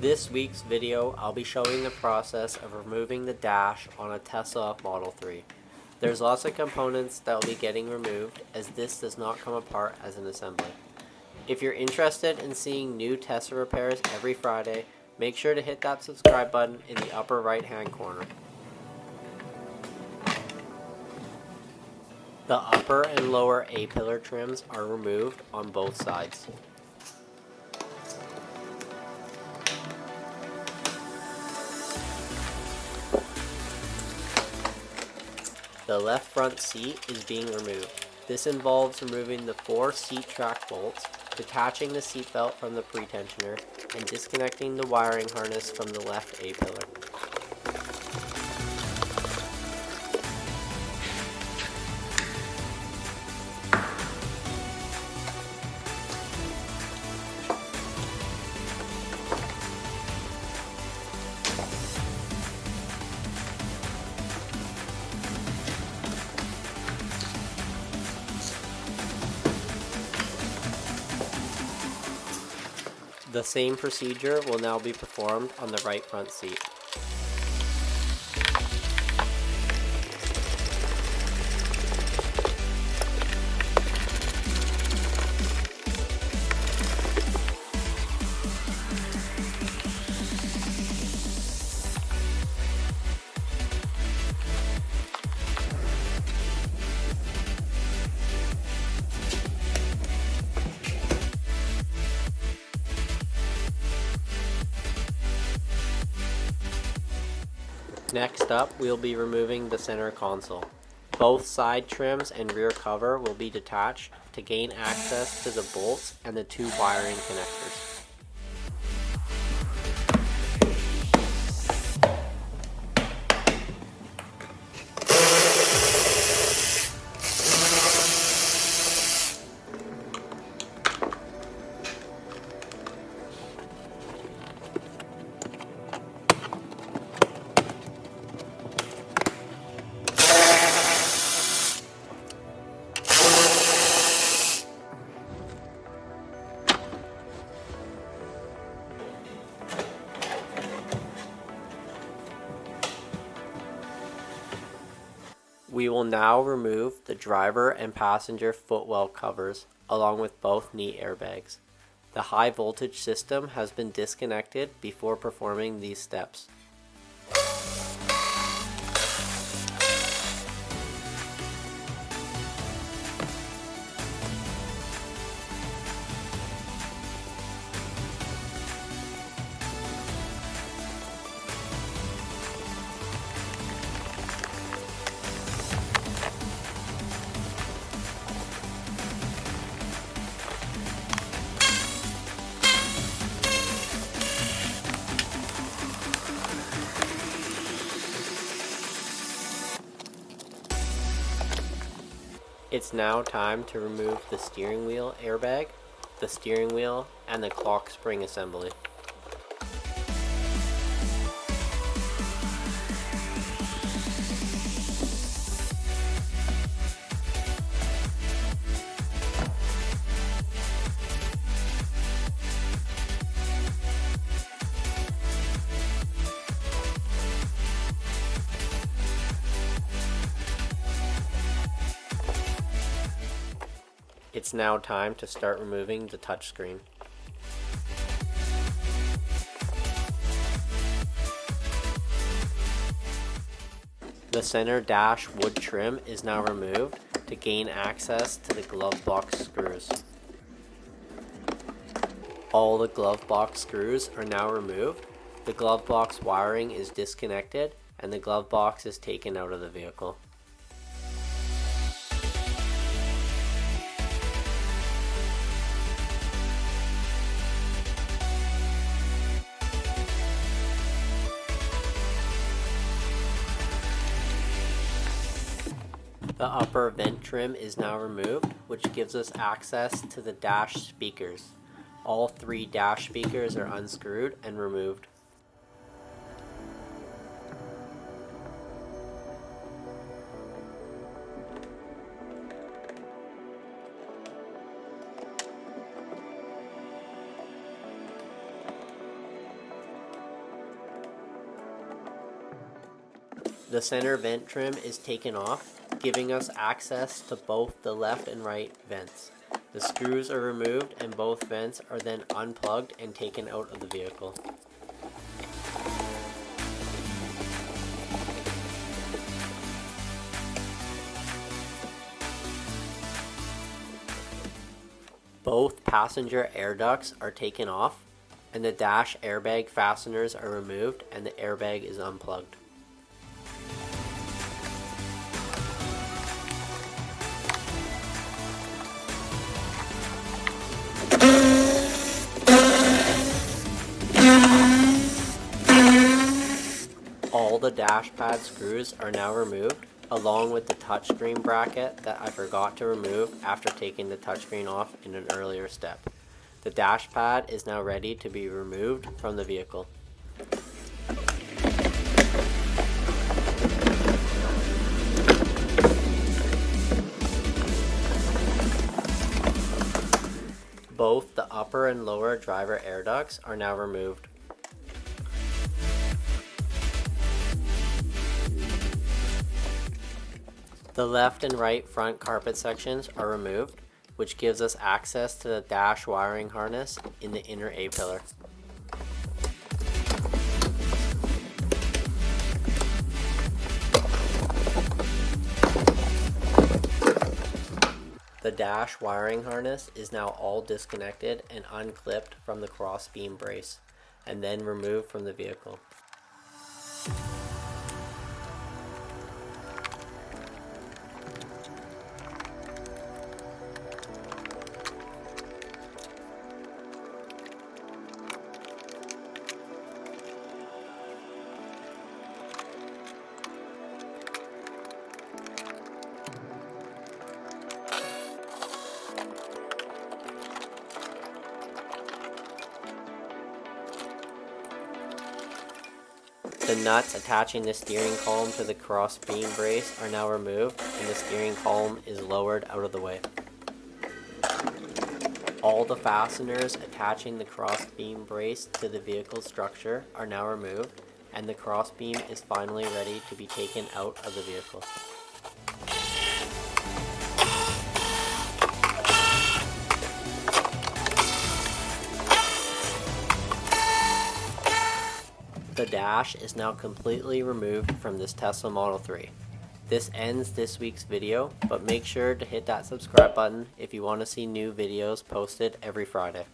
This week's video, I'll be showing the process of removing the dash on a Tesla Model 3. There's lots of components that will be getting removed, as this does not come apart as an assembly. If you're interested in seeing new Tesla repairs every Friday, make sure to hit that subscribe button in the upper right hand corner. The upper and lower A-pillar trims are removed on both sides. The left front seat is being removed. This involves removing the 4 seat track bolts, detaching the seat belt from the pretensioner, and disconnecting the wiring harness from the left A-pillar. The same procedure will now be performed on the right front seat. Next up, we'll be removing the center console. Both side trims and rear cover will be detached to gain access to the bolts and the 2 wiring connectors. We will now remove the driver and passenger footwell covers, along with both knee airbags. The high voltage system has been disconnected before performing these steps. It's now time to remove the steering wheel airbag, the steering wheel, and the clock spring assembly. It's now time to start removing the touchscreen. The center dash wood trim is now removed to gain access to the glove box screws. All the glove box screws are now removed, the glove box wiring is disconnected, and the glove box is taken out of the vehicle. The upper vent trim is now removed, which gives us access to the dash speakers. All 3 dash speakers are unscrewed and removed. The center vent trim is taken off, giving us access to both the left and right vents. The screws are removed and both vents are then unplugged and taken out of the vehicle. Both passenger air ducts are taken off, and the dash airbag fasteners are removed and the airbag is unplugged. All the dash pad screws are now removed, along with the touchscreen bracket that I forgot to remove after taking the touchscreen off in an earlier step. The dash pad is now ready to be removed from the vehicle. Both the upper and lower driver air ducts are now removed. The left and right front carpet sections are removed, which gives us access to the dash wiring harness in the inner A-pillar. The dash wiring harness is now all disconnected and unclipped from the cross-beam brace, and then removed from the vehicle. The nuts attaching the steering column to the cross beam brace are now removed and the steering column is lowered out of the way. All the fasteners attaching the cross beam brace to the vehicle structure are now removed and the cross beam is finally ready to be taken out of the vehicle. The dash is now completely removed from this Tesla Model 3. This ends this week's video, but make sure to hit that subscribe button if you want to see new videos posted every Friday.